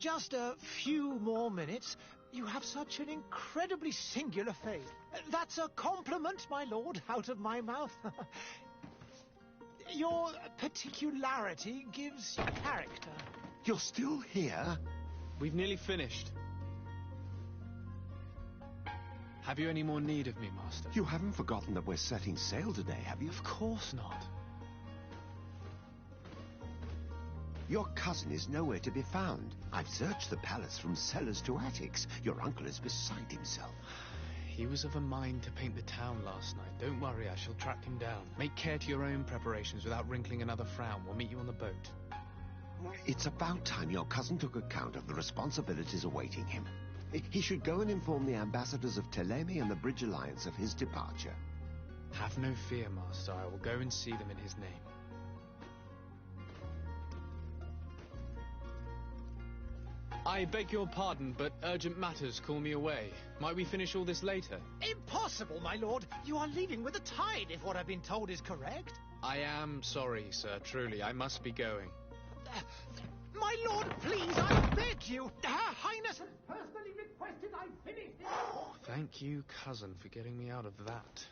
just a few more minutes. You have such an incredibly singular faith. That's a compliment, my lord, out of my mouth. Your particularity gives you character. You're still here? We've nearly finished. Have you any more need of me, Master? You haven't forgotten that we're setting sail today, have you? Of course not. Your cousin is nowhere to be found. I've searched the palace from cellars to attics. Your uncle is beside himself. He was of a mind to paint the town last night. Don't worry, I shall track him down. Make care to your own preparations without wrinkling another frown. We'll meet you on the boat. It's about time your cousin took account of the responsibilities awaiting him. He should go and inform the ambassadors of Telemi and the Bridge Alliance of his departure. Have no fear, Master. I will go and see them in his name. I beg your pardon, but urgent matters call me away. Might we finish all this later? Impossible, my lord. You are leaving with the tide, if what I've been told is correct. I am sorry, sir. Truly, I must be going. My lord, please, I beg you. Her Highness has personally requested I finish this. Oh, thank you, cousin, for getting me out of that.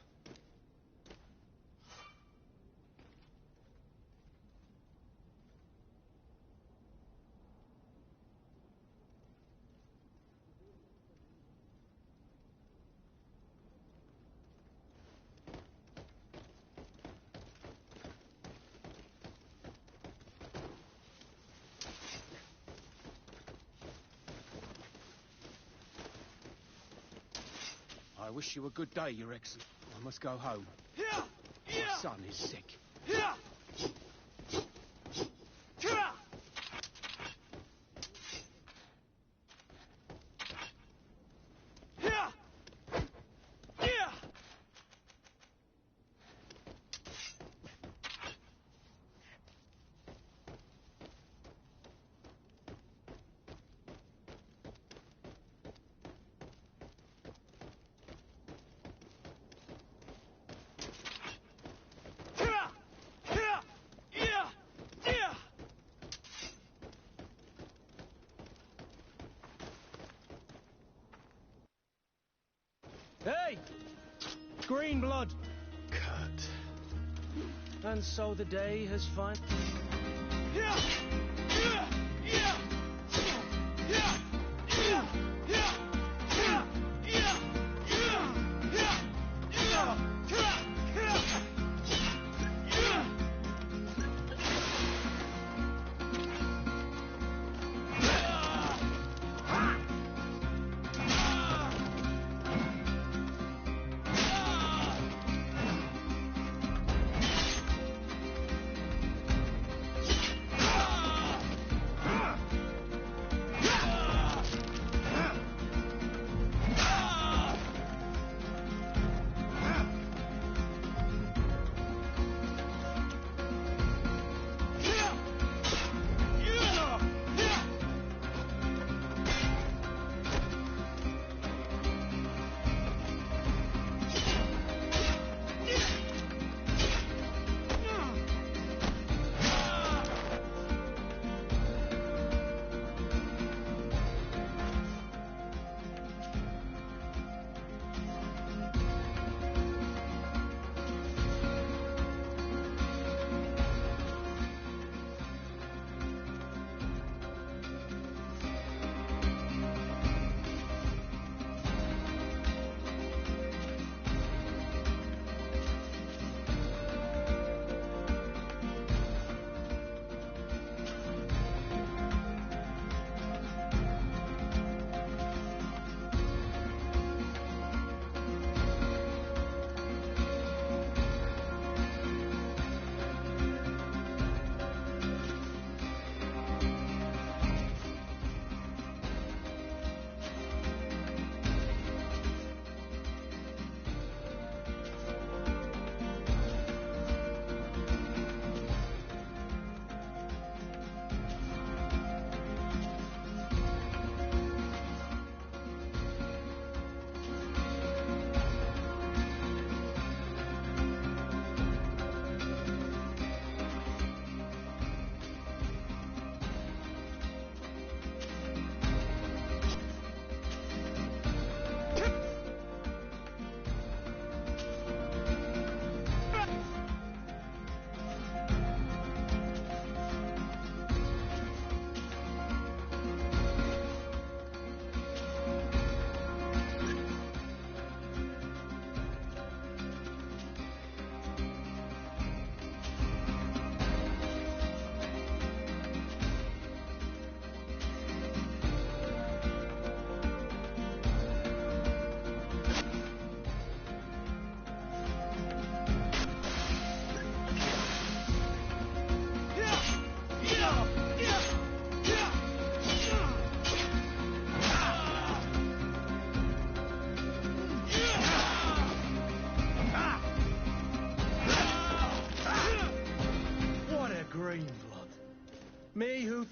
I wish you a good day, Your Excellency. I must go home. My son is sick. Hey! Green blood! Kurt. And so the day has finally...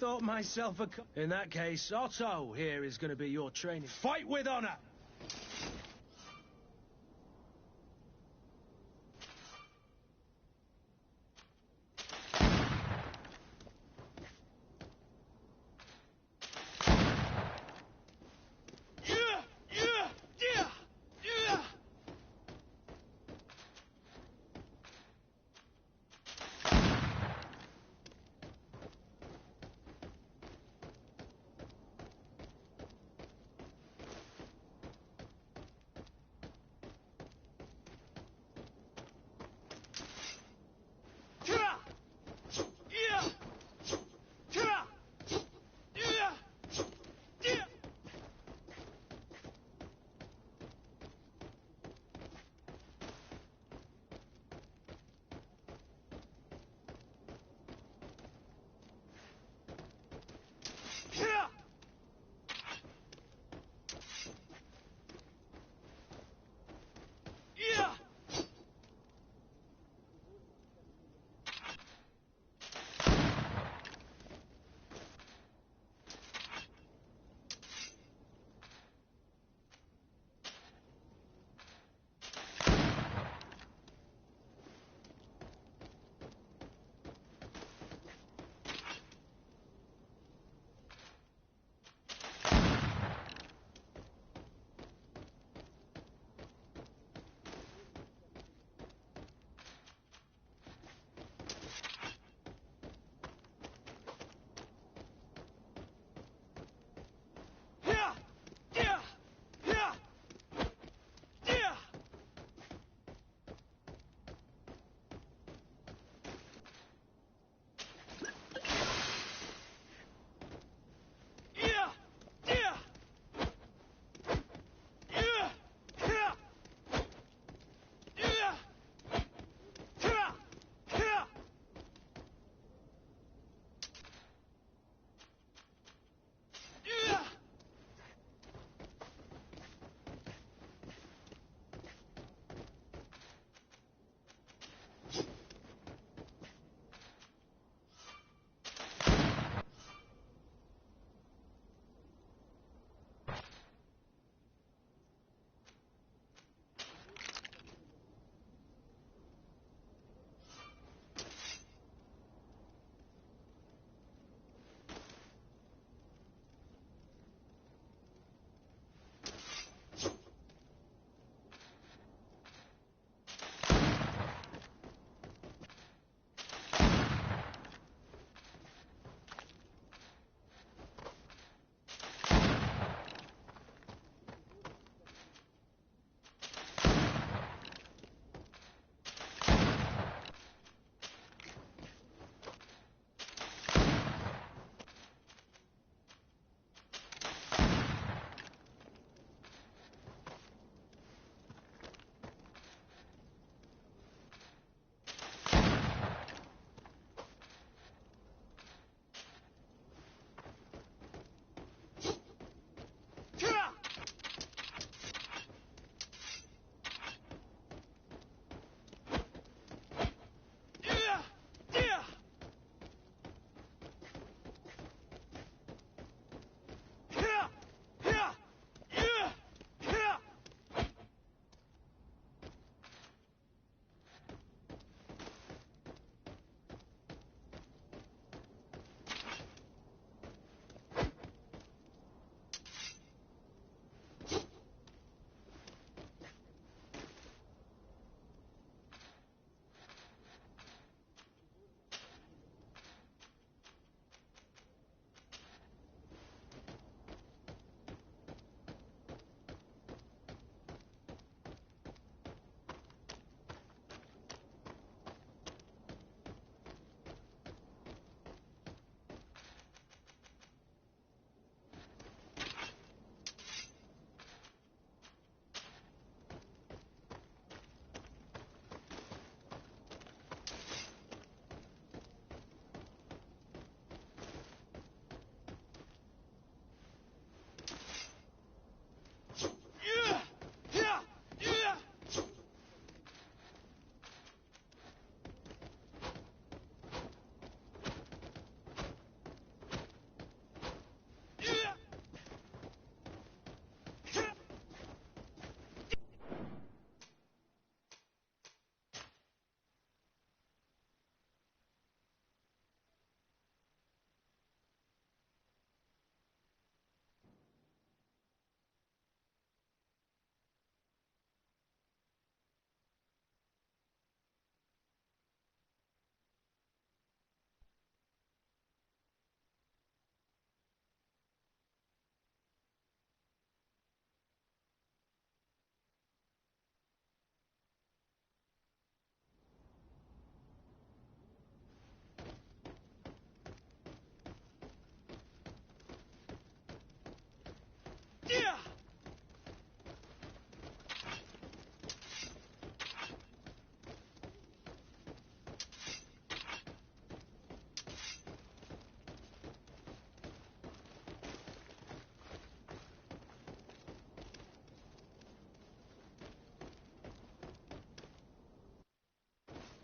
thought myself a... In that case, Otto here is going to be your training. Fight with honor!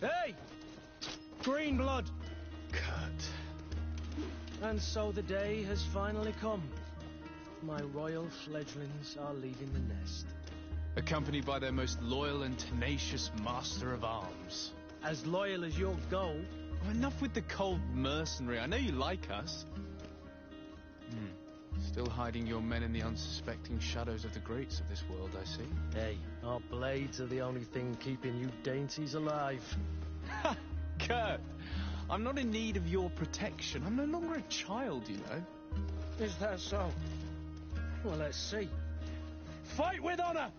Hey! Green blood! Kurt. And so the day has finally come. My royal fledglings are leaving the nest. Accompanied by their most loyal and tenacious master of arms. As loyal as you'll go. Oh, enough with the cold mercenary. I know you like us. Still hiding your men in the unsuspecting shadows of the greats of this world, I see. Hey, our blades are the only thing keeping you dainties alive. Ha! Kurt! I'm not in need of your protection. I'm no longer a child, you know. Is that so? Well, let's see. Fight with honor!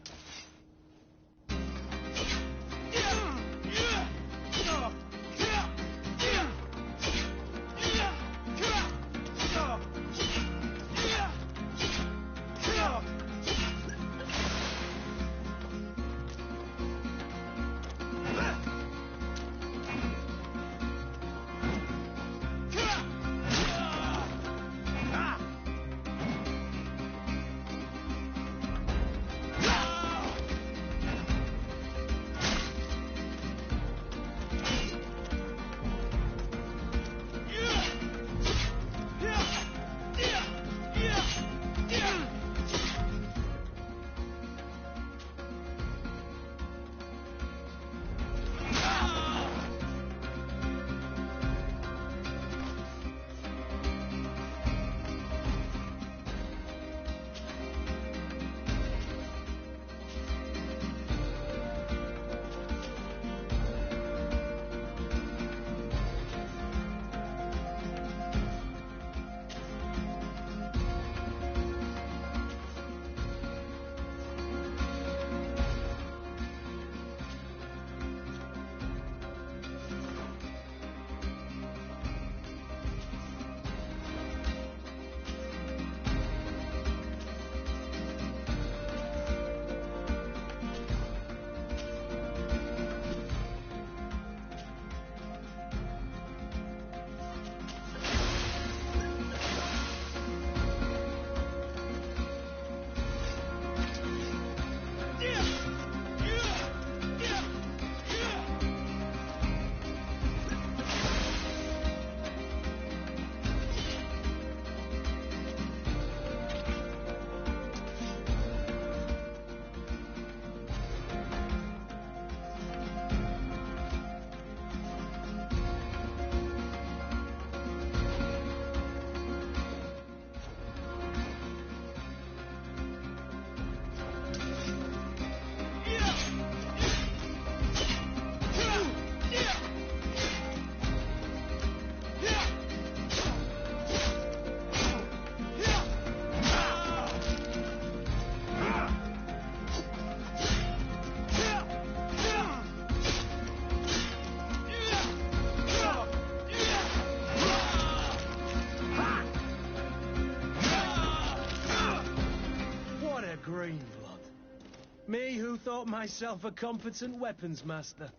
Me who thought myself a competent weapons master.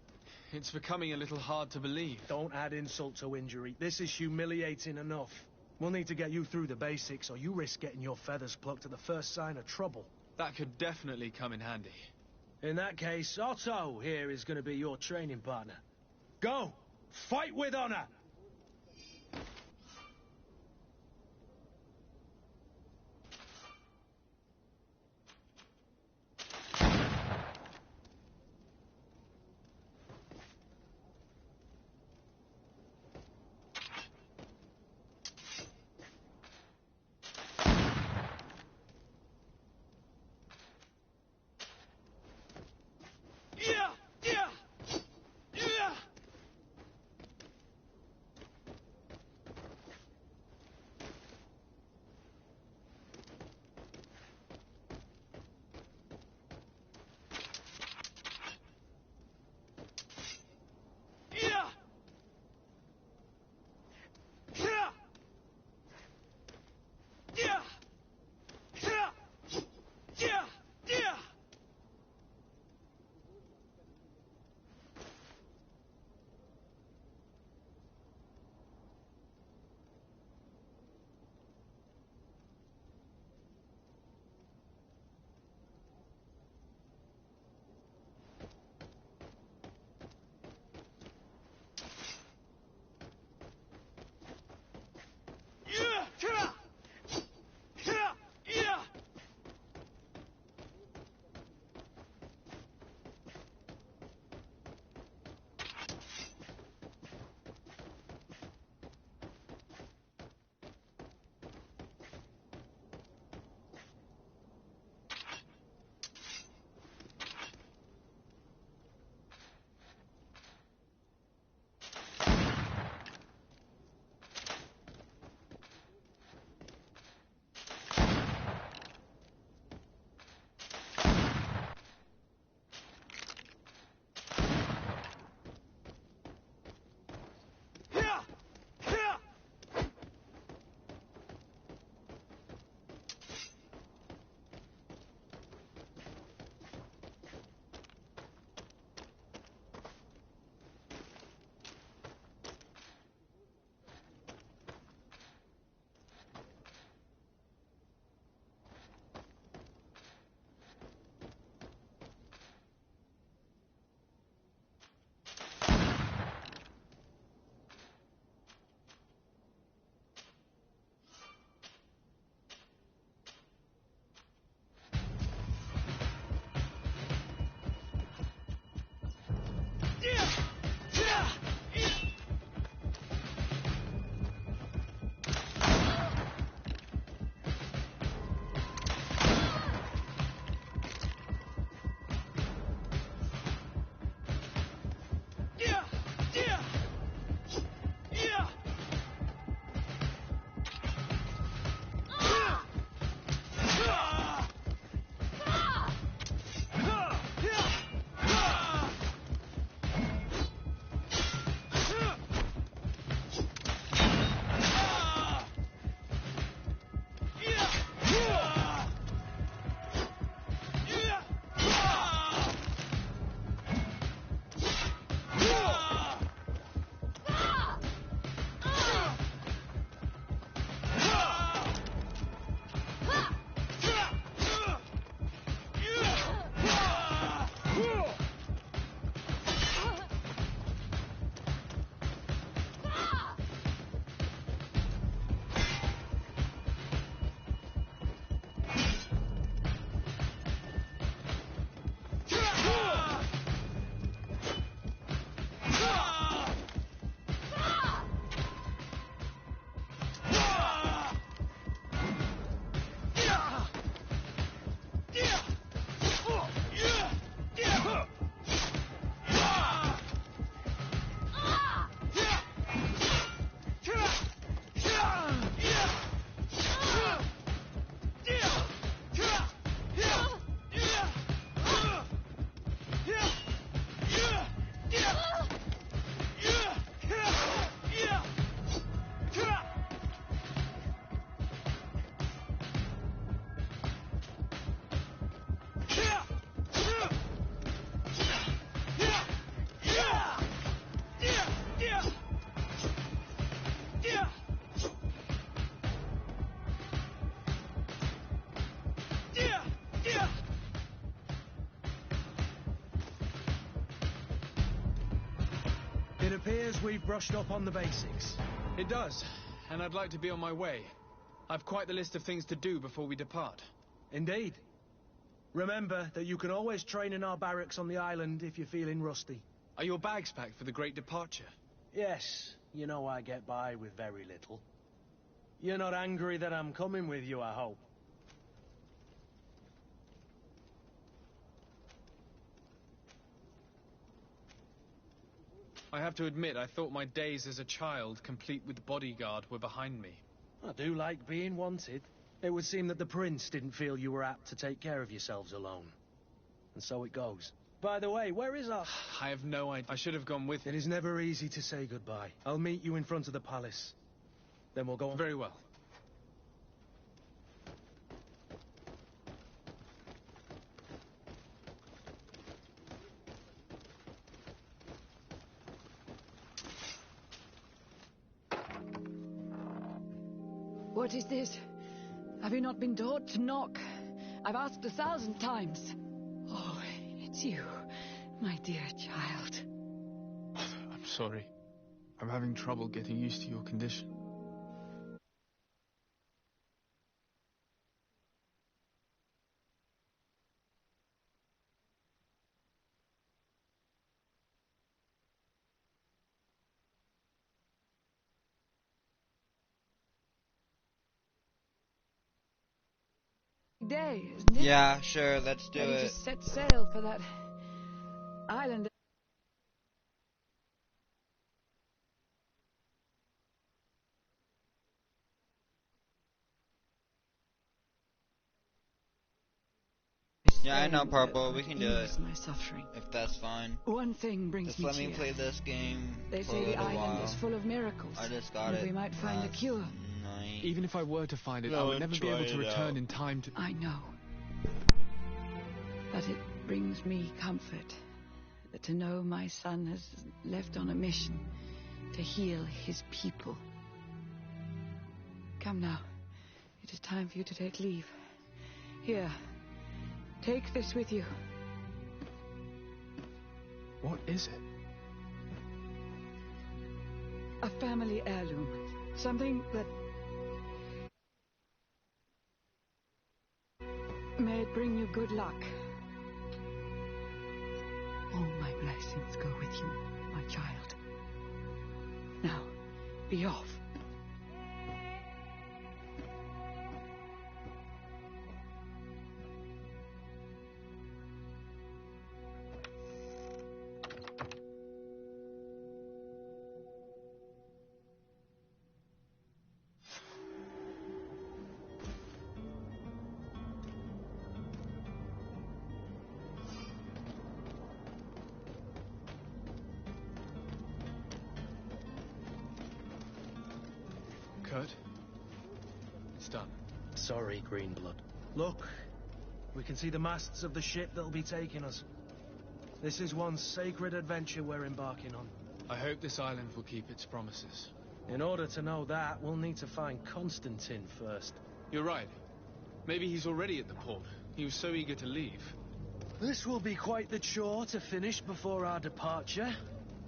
It's becoming a little hard to believe. Don't add insult to injury. This is humiliating enough. We'll need to get you through the basics, or you risk getting your feathers plucked at the first sign of trouble. That could definitely come in handy. In that case, Otto here is going to be your training partner. Go! Fight with honor! It appears we've brushed up on the basics. It does, and I'd like to be on my way. I've quite the list of things to do before we depart. Indeed. Remember that you can always train in our barracks on the island if you're feeling rusty. Are your bags packed for the great departure? Yes, you know I get by with very little. You're not angry that I'm coming with you, I hope. I have to admit, I thought my days as a child, complete with bodyguard, were behind me. I do like being wanted. It would seem that the prince didn't feel you were apt to take care of yourselves alone. And so it goes. By the way, where is our... I have no idea. I should have gone with It is never easy to say goodbye. I'll meet you in front of the palace. Then we'll go on. Very well. What is this? Have you not been taught to knock? I've asked 1,000 times. Oh, it's you, my dear child. I'm sorry. I'm having trouble getting used to your condition. Day, isn't it? Yeah, sure, let's do Ready it. to set sail for that island. Yeah, I know, Purple, we can do it. Ease my suffering. If that's fine. One thing brings Just me let me cheer. play this game They for a say the little island while. is full of miracles. I just got and it. we might find a last cure. night. Even if I were to find it, I No, would never be able try to it return out. in time to... I know. But it brings me comfort to know my son has left on a mission to heal his people. Come now. It is time for you to take leave. Here. Take this with you. What is it? A family heirloom. Something that... may it bring you good luck. All my blessings go with you, my child. Now, be off. Kurt? It's done. Sorry, Greenblood. Look, we can see the masts of the ship that'll be taking us. This is one sacred adventure we're embarking on. I hope this island will keep its promises. In order to know that, we'll need to find Constantine first. You're right. Maybe he's already at the port. He was so eager to leave. This will be quite the chore to finish before our departure.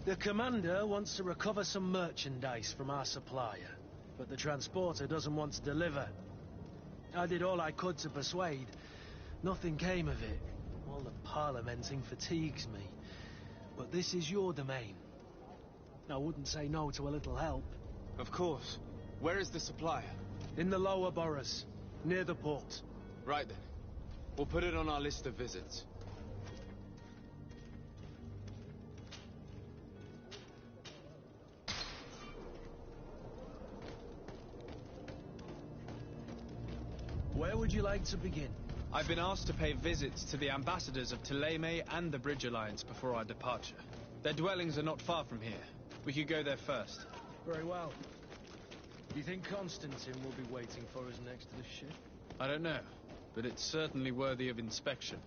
The commander wants to recover some merchandise from our supplier, but the transporter doesn't want to deliver. I did all I could to persuade. Nothing came of it. All the parliamenting fatigues me. But this is your domain. I wouldn't say no to a little help. Of course. Where is the supplier? In the lower boroughs, near the port. Right then. We'll put it on our list of visits. Where would you like to begin? I've been asked to pay visits to the ambassadors of Thélème and the Bridge Alliance before our departure. Their dwellings are not far from here. We could go there first. Very well. Do you think Constantine will be waiting for us next to the ship? I don't know, but it's certainly worthy of inspection.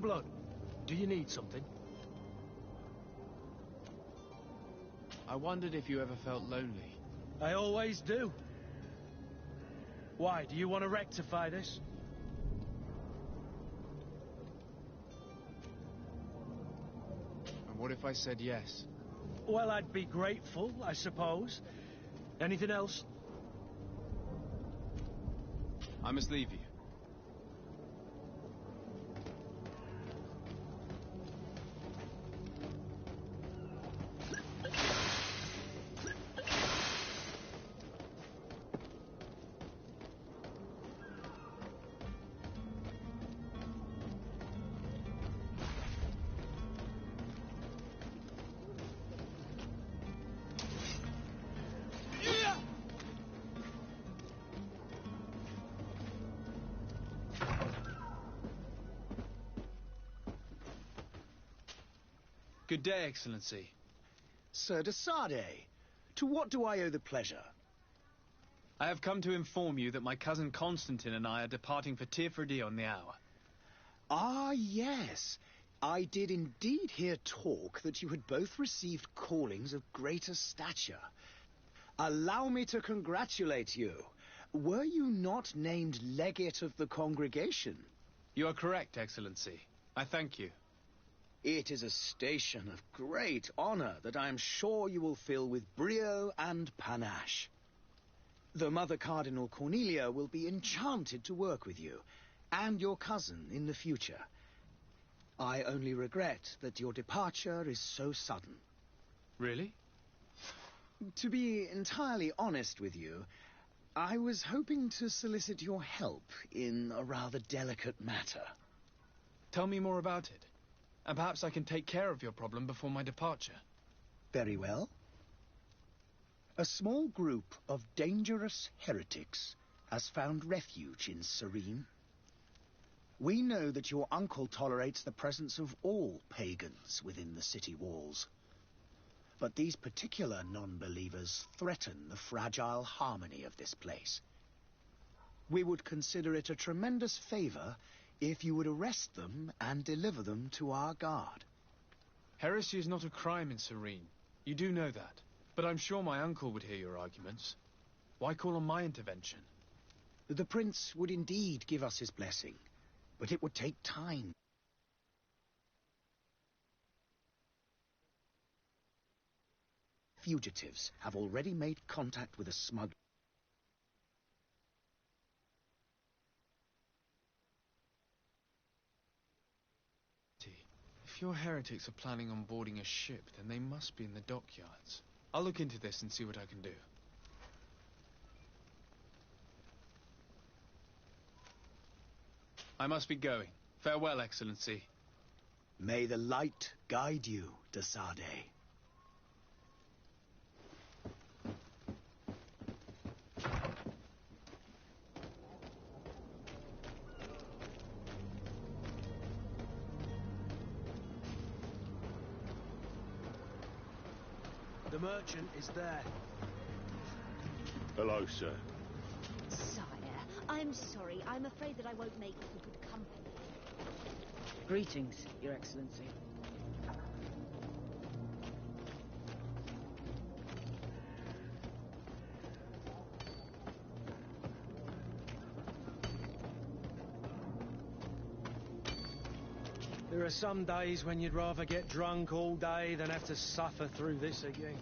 blood. Do you need something? I wondered if you ever felt lonely. I always do. Why, do you want to rectify this? And what if I said yes? Well, I'd be grateful, I suppose. Anything else? I must leave you. Good day, Excellency. Sir de Sardet, to what do I owe the pleasure? I have come to inform you that my cousin Constantine and I are departing for Tirfredi on the hour. Ah, yes. I did indeed hear talk that you had both received callings of greater stature. Allow me to congratulate you. Were you not named legate of the congregation? You are correct, Excellency. I thank you. It is a station of great honor that I am sure you will fill with brio and panache. The Mother Cardinal Cornelia will be enchanted to work with you, and your cousin in the future. I only regret that your departure is so sudden. Really? To be entirely honest with you, I was hoping to solicit your help in a rather delicate matter. Tell me more about it. And perhaps I can take care of your problem before my departure. Very well. A small group of dangerous heretics has found refuge in Serene. We know that your uncle tolerates the presence of all pagans within the city walls. But these particular non-believers threaten the fragile harmony of this place. We would consider it a tremendous favor if you would arrest them and deliver them to our guard. Heresy is not a crime in Serene. You do know that. But I'm sure my uncle would hear your arguments. Why call on my intervention? The prince would indeed give us his blessing, but it would take time. Fugitives have already made contact with a smuggler. If your heretics are planning on boarding a ship, then they must be in the dockyards. I'll look into this and see what I can do. I must be going. Farewell, Excellency. May the light guide you, de Sardet. The merchant is there. Hello, sir. Sire, I'm sorry. I'm afraid that I won't make for good company. Greetings, Your Excellency. There are some days when you'd rather get drunk all day than have to suffer through this again.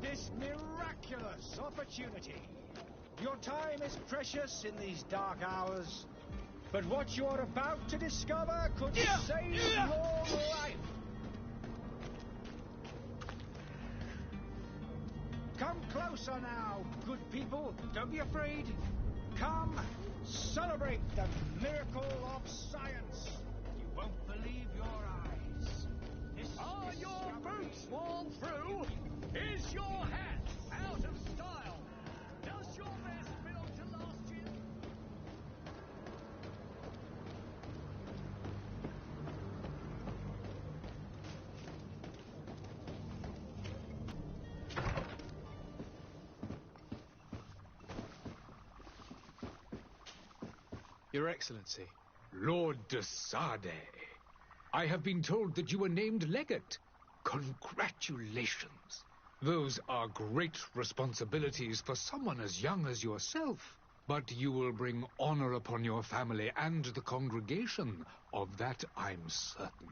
This miraculous opportunity. Your time is precious in these dark hours, but what you're about to discover could save your life. Come closer now, good people. Don't be afraid. Come, celebrate the miracle of science. You won't believe your eyes. Are your boots worn through? Is your hat out of style? Does your vest belong to last year? Your Excellency. Lord de Sade, I have been told that you were named legate. Congratulations. Those are great responsibilities for someone as young as yourself. But you will bring honor upon your family and the congregation. Of that I'm certain.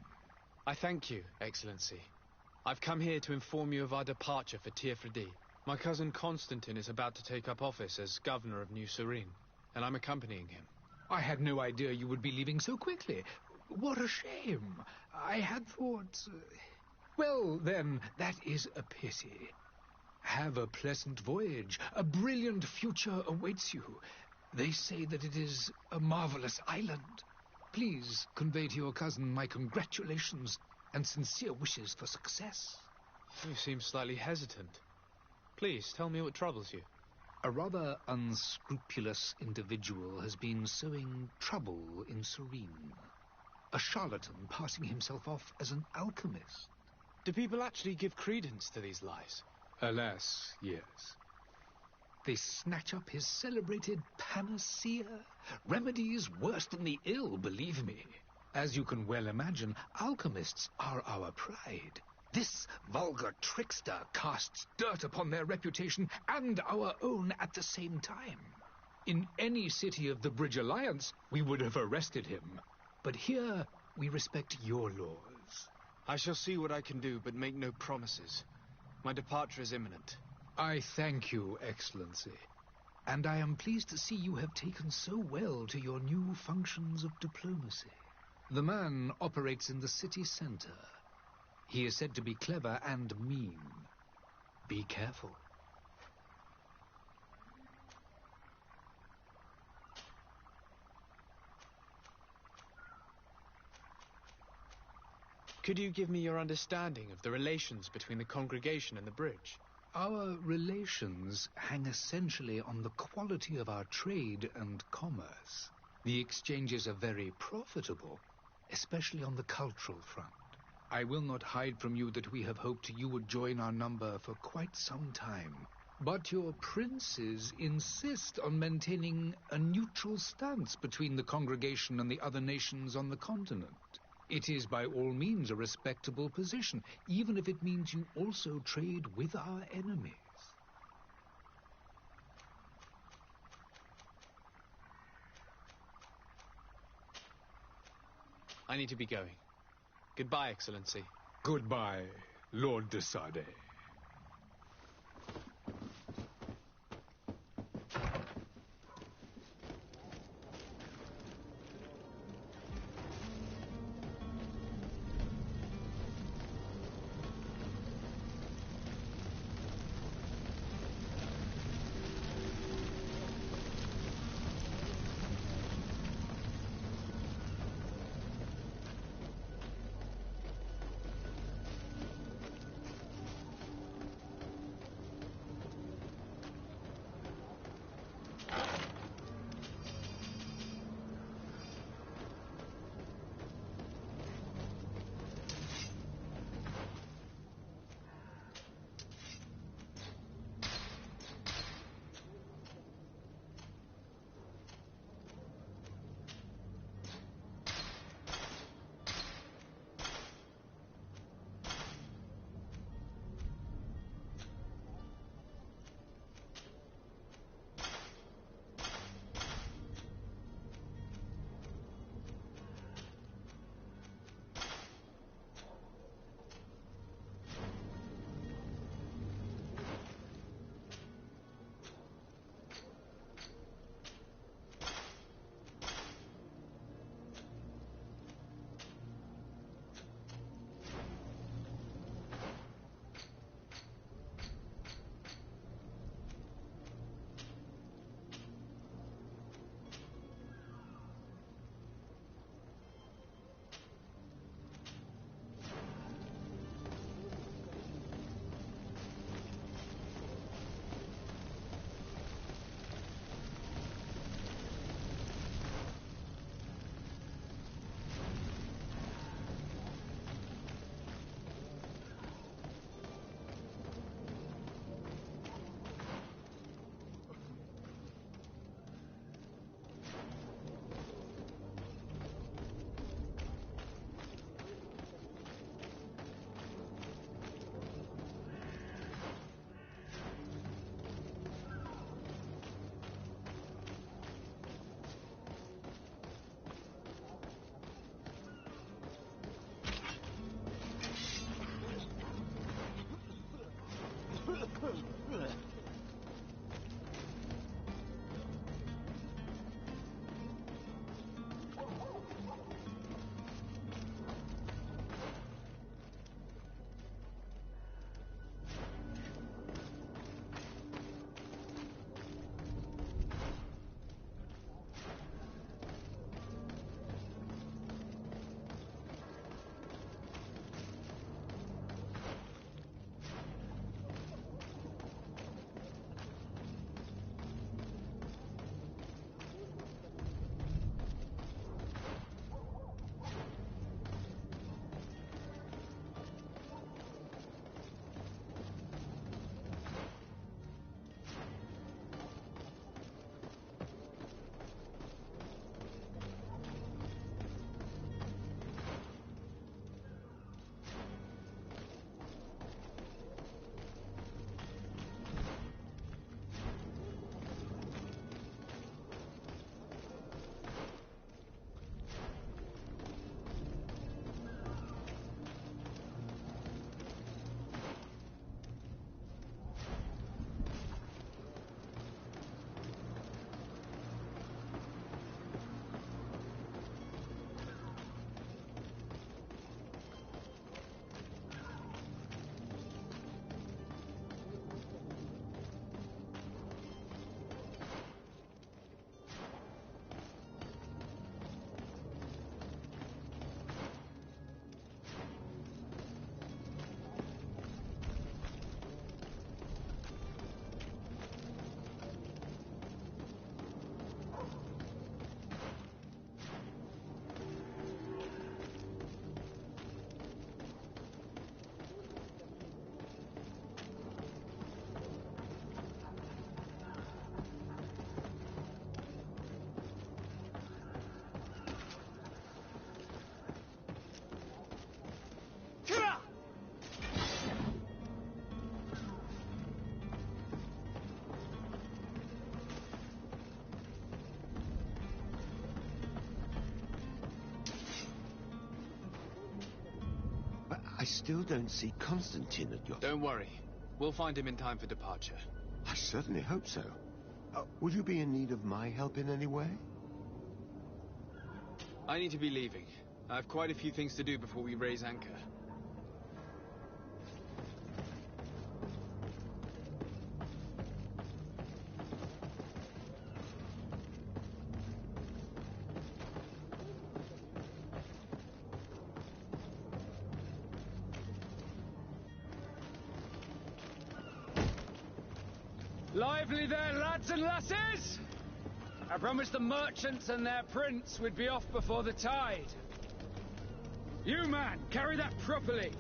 I thank you, Excellency. I've come here to inform you of our departure for Tirfredi. My cousin Constantine is about to take up office as governor of New Serene, and I'm accompanying him. I had no idea you would be leaving so quickly. What a shame. I had thought... Well, then, that is a pity. Have a pleasant voyage. A brilliant future awaits you. They say that it is a marvelous island. Please convey to your cousin my congratulations and sincere wishes for success. You seem slightly hesitant. Please, tell me what troubles you. A rather unscrupulous individual has been sowing trouble in Serene. A charlatan passing himself off as an alchemist. Do people actually give credence to these lies? Alas, yes. They snatch up his celebrated panacea. Remedies worse than the ill, believe me. As you can well imagine, alchemists are our pride. This vulgar trickster casts dirt upon their reputation and our own at the same time. In any city of the Bridge Alliance, we would have arrested him. But here, we respect your laws. I shall see what I can do, but make no promises. My departure is imminent. I thank you, Excellency. And I am pleased to see you have taken so well to your new functions of diplomacy. The man operates in the city center. He is said to be clever and mean. Be careful. Could you give me your understanding of the relations between the congregation and the bridge? Our relations hang essentially on the quality of our trade and commerce. The exchanges are very profitable, especially on the cultural front. I will not hide from you that we have hoped you would join our number for quite some time. But your princes insist on maintaining a neutral stance between the congregation and the other nations on the continent. It is by all means a respectable position, even if it means you also trade with our enemies. I need to be going. Goodbye, Excellency. Goodbye, Lord de Sade. still don't see Constantine at your... Don't worry. We'll find him in time for departure. I certainly hope so. Will you be in need of my help in any way? I need to be leaving. I have quite a few things to do before we raise anchor. Lively there, lads and lasses! I promised the merchants and their prince we'd be off before the tide. You, man, carry that properly.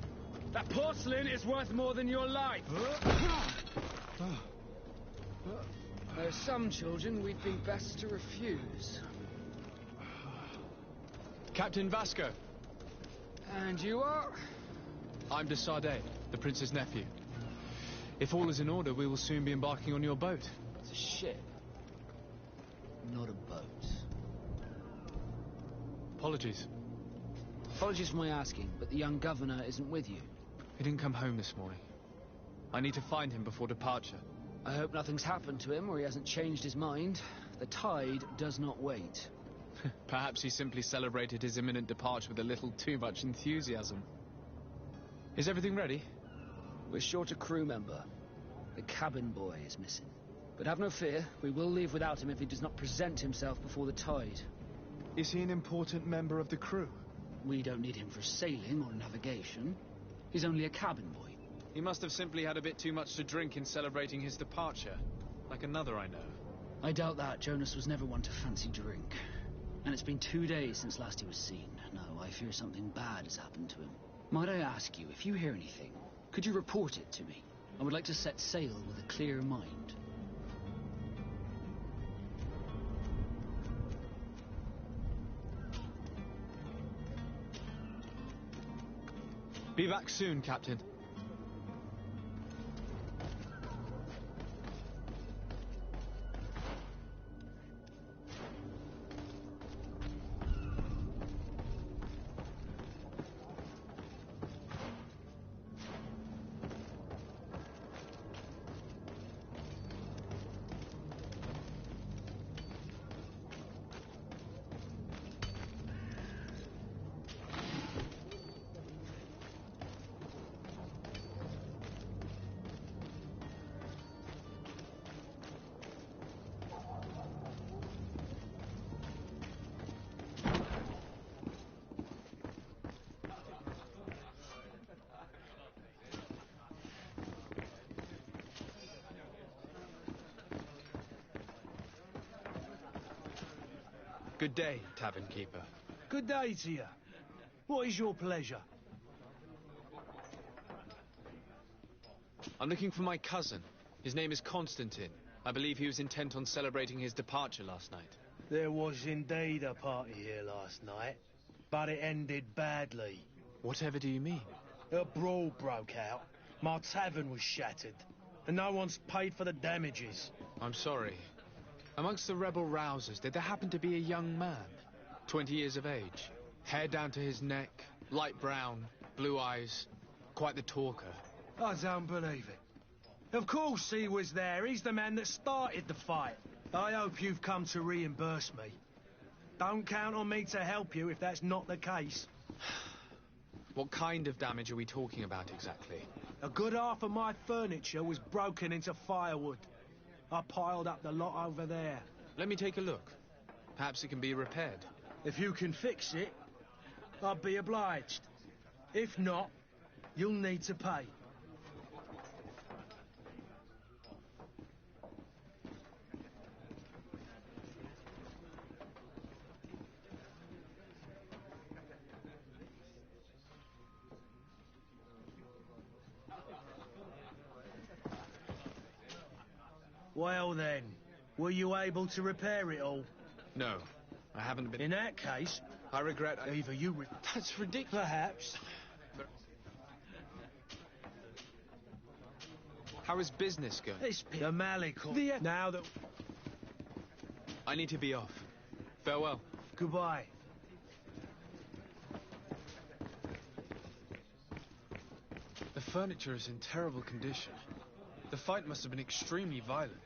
That porcelain is worth more than your life. There are some children we'd be best to refuse. Captain Vasco. And you are? I'm de Sardet, the prince's nephew. If all is in order, we will soon be embarking on your boat. It's a ship, not a boat. Apologies. Apologies for my asking, but the young governor isn't with you. He didn't come home this morning. I need to find him before departure. I hope nothing's happened to him or he hasn't changed his mind. The tide does not wait. Perhaps he simply celebrated his imminent departure with a little too much enthusiasm. Is everything ready? We're short a crew member. The cabin boy is missing. But have no fear, we will leave without him if he does not present himself before the tide. Is he an important member of the crew? We don't need him for sailing or navigation. He's only a cabin boy. He must have simply had a bit too much to drink in celebrating his departure. Like another I know. I doubt that. Jonas was never one to fancy drink. And it's been 2 days since last he was seen. No, I fear something bad has happened to him. Might I ask you, if you hear anything, could you report it to me? I would like to set sail with a clear mind. Be back soon, Captain. Good day, tavern keeper. Good day to you. What is your pleasure? I'm looking for my cousin. His name is Constantine. I believe he was intent on celebrating his departure last night. There was indeed a party here last night, but it ended badly. Whatever do you mean? A brawl broke out. My tavern was shattered, and no one's paid for the damages. I'm sorry. Amongst the rebel rousers, did there happen to be a young man? 20 years of age. Hair down to his neck, light brown, blue eyes. Quite the talker. I don't believe it. Of course he was there. He's the man that started the fight. I hope you've come to reimburse me. Don't count on me to help you if that's not the case. What kind of damage are we talking about exactly? A good half of my furniture was broken into firewood. I piled up the lot over there. Let me take a look. Perhaps it can be repaired. If you can fix it, I'd be obliged. If not, you'll need to pay. Well then, were you able to repair it all? No, I haven't been... In that case... I regret... Either you... That's ridiculous. Perhaps. How is business going? It's the Malik... Now that... I need to be off. Farewell. Goodbye. furniture is in terrible condition. The fight must have been extremely violent.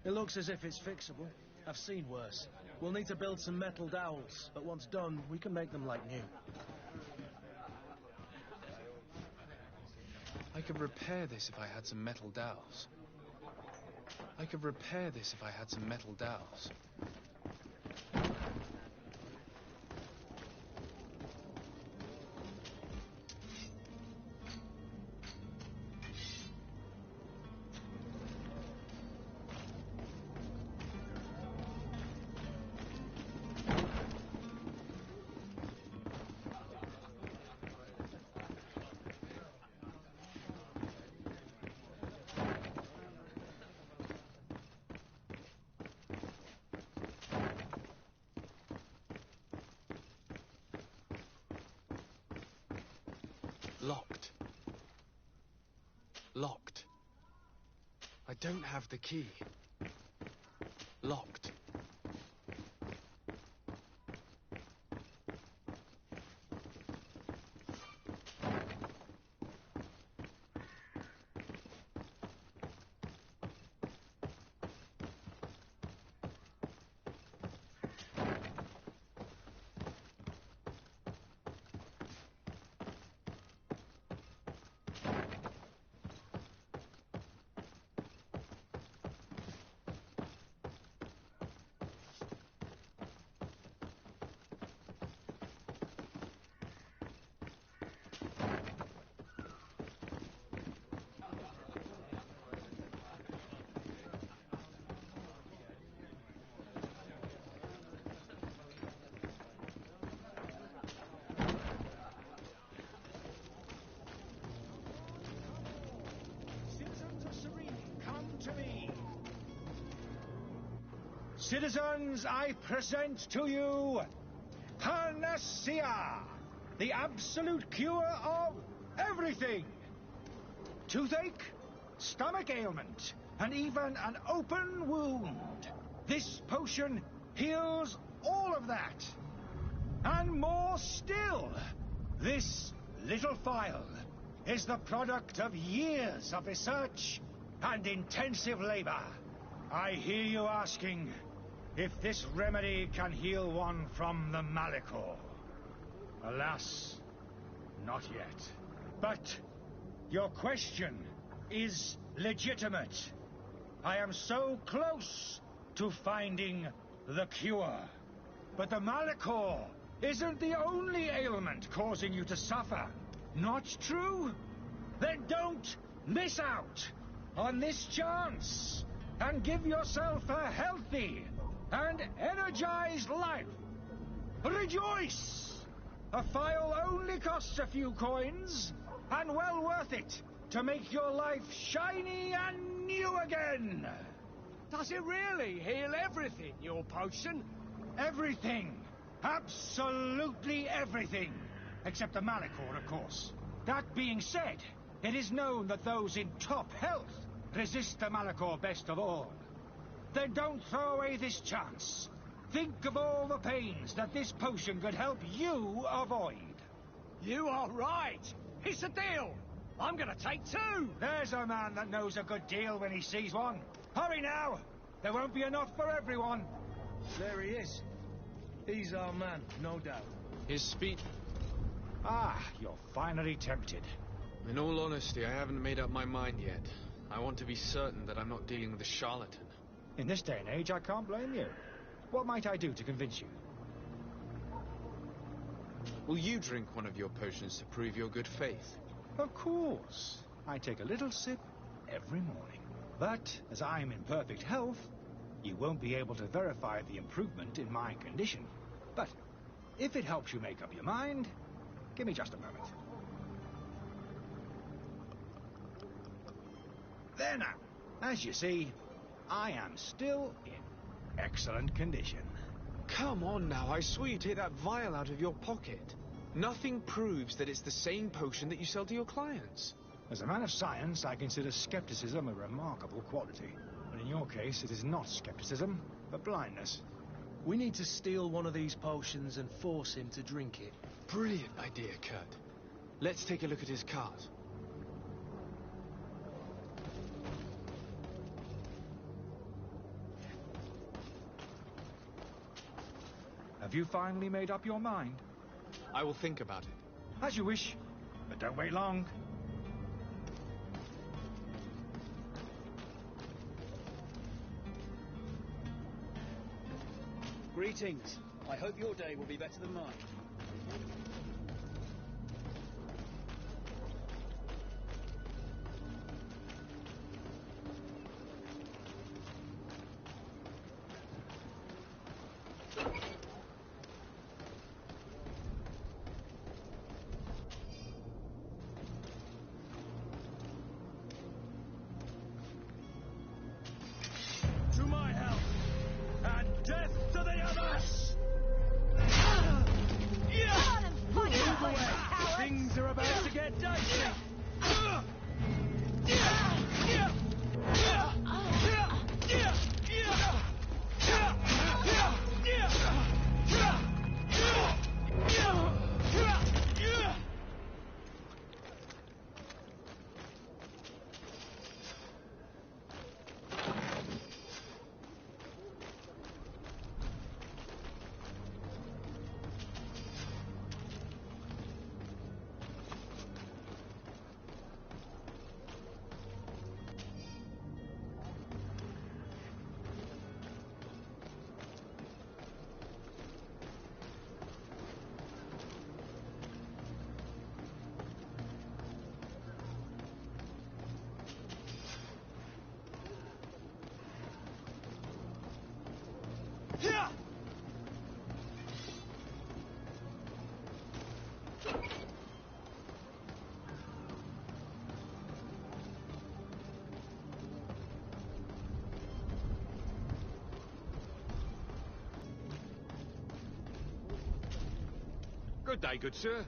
It looks as if it's fixable. I've seen worse. We'll need to build some metal dowels, but once done, we can make them like new. I could repair this if I had some metal dowels. Locked. Locked. I don't have the key. Locked. Citizens, I present to you Panacea, the absolute cure of everything. Toothache, stomach ailment, and even an open wound. This potion heals all of that. And more still, this little phial is the product of years of research and intensive labor. I hear you asking if this remedy can heal one from the Malachor. Alas, not yet. But your question is legitimate. I am so close to finding the cure. But the Malachor isn't the only ailment causing you to suffer. Not true? Then don't miss out on this chance and give yourself a healthy and energized life. Rejoice! A phial only costs a few coins, and well worth it to make your life shiny and new again. Does it really heal everything, your potion? Everything. Absolutely everything. Except the Malachor, of course. That being said, it is known that those in top health resist the Malachor best of all. Then don't throw away this chance. Think of all the pains that this potion could help you avoid. You are right. It's a deal. I'm gonna take two. There's a man that knows a good deal when he sees one. Hurry now. There won't be enough for everyone. There he is. He's our man, no doubt. His speech... Ah, you're finally tempted. In all honesty, I haven't made up my mind yet. I want to be certain that I'm not dealing with a charlatan. In this day and age, I can't blame you. What might I do to convince you? Will you drink one of your potions to prove your good faith? Of course. I take a little sip every morning. But, as I'm in perfect health, you won't be able to verify the improvement in my condition. But, if it helps you make up your mind, give me just a moment. There now. As you see, I am still in excellent condition. Come on now, I swear you take that vial out of your pocket. Nothing proves that it's the same potion that you sell to your clients. As a man of science, I consider skepticism a remarkable quality. But in your case, it is not skepticism, but blindness. We need to steal one of these potions and force him to drink it. Brilliant idea, Kurt. Let's take a look at his cart. Have you finally made up your mind? I will think about it. As you wish, but don't wait long. Greetings. I hope your day will be better than mine. To my help, and death to the others! Move away! Things are about to get dicey! Good day, good sir.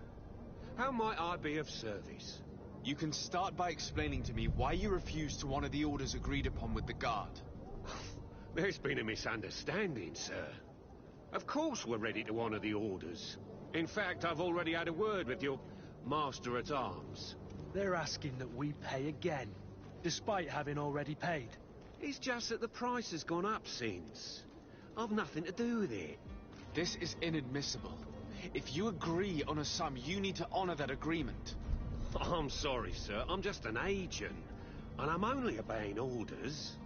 How might I be of service? You can start by explaining to me why you refused to honor the orders agreed upon with the guard. There's been a misunderstanding, sir. Of course we're ready to honor the orders. In fact, I've already had a word with your master-at-arms. They're asking that we pay again, despite having already paid. It's just that the price has gone up since. I've nothing to do with it. This is inadmissible. If you agree on a sum, you need to honor that agreement. I'm sorry, sir. I'm just an agent. And I'm only obeying orders.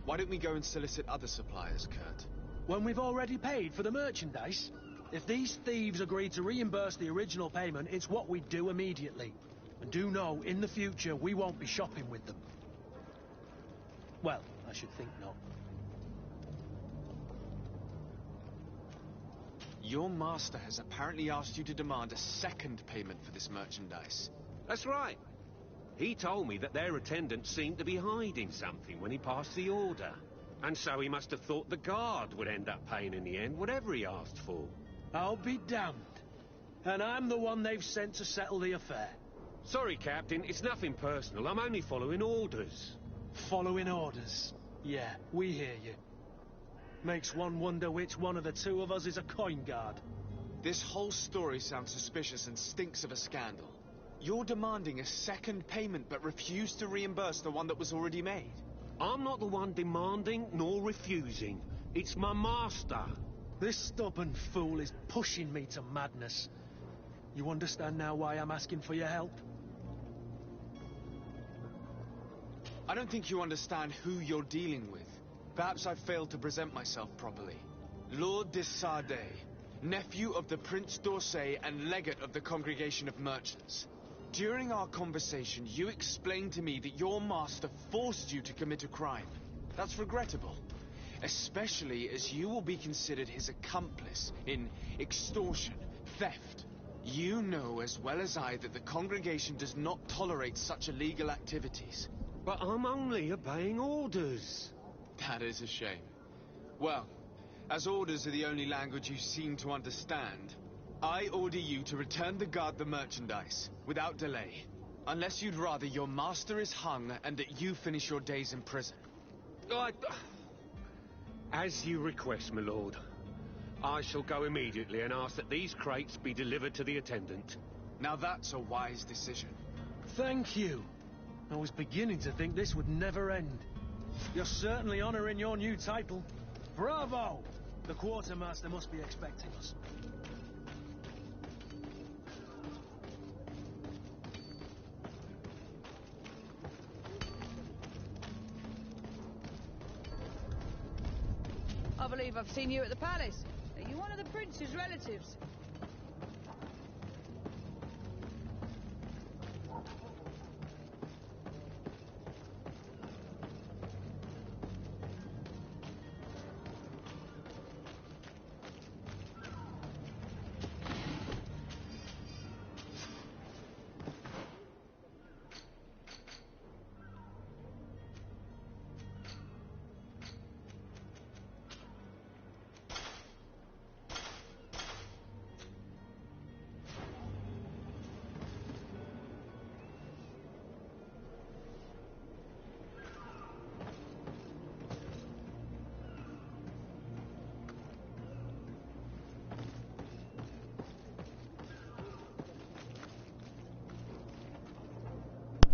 Why don't we go and solicit other suppliers, Kurt? When we've already paid for the merchandise? If these thieves agree to reimburse the original payment, it's what we do immediately. And do know, in the future, we won't be shopping with them. Well, I should think not. Your master has apparently asked you to demand a second payment for this merchandise. That's right. He told me that their attendant seemed to be hiding something when he passed the order. And so he must have thought the guard would end up paying in the end, whatever he asked for. I'll be damned. And I'm the one they've sent to settle the affair. Sorry, Captain, it's nothing personal. I'm only following orders. Following orders? Yeah, we hear you. Makes one wonder which one of the two of us is a coin guard. This whole story sounds suspicious and stinks of a scandal. You're demanding a second payment but refuse to reimburse the one that was already made. I'm not the one demanding nor refusing. It's my master. This stubborn fool is pushing me to madness. You understand now why I'm asking for your help? I don't think you understand who you're dealing with. Perhaps I failed to present myself properly. Lord de Sade, nephew of the Prince d'Orsay and legate of the Congregation of Merchants. During our conversation, you explained to me that your master forced you to commit a crime. That's regrettable, especially as you will be considered his accomplice in extortion, theft. You know as well as I that the congregation does not tolerate such illegal activities. But I'm only obeying orders. That is a shame. Well, as orders are the only language you seem to understand, I order you to return the guard the merchandise, without delay. Unless you'd rather your master is hung and that you finish your days in prison. As you request, my lord. I shall go immediately and ask that these crates be delivered to the attendant. Now that's a wise decision. Thank you. I was beginning to think this would never end. You're certainly honoring your new title. Bravo! The quartermaster must be expecting us. I believe I've seen you at the palace. Are you one of the prince's relatives?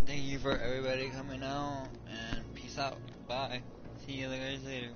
Thank you for everybody coming out, and peace out. Bye. See you guys later.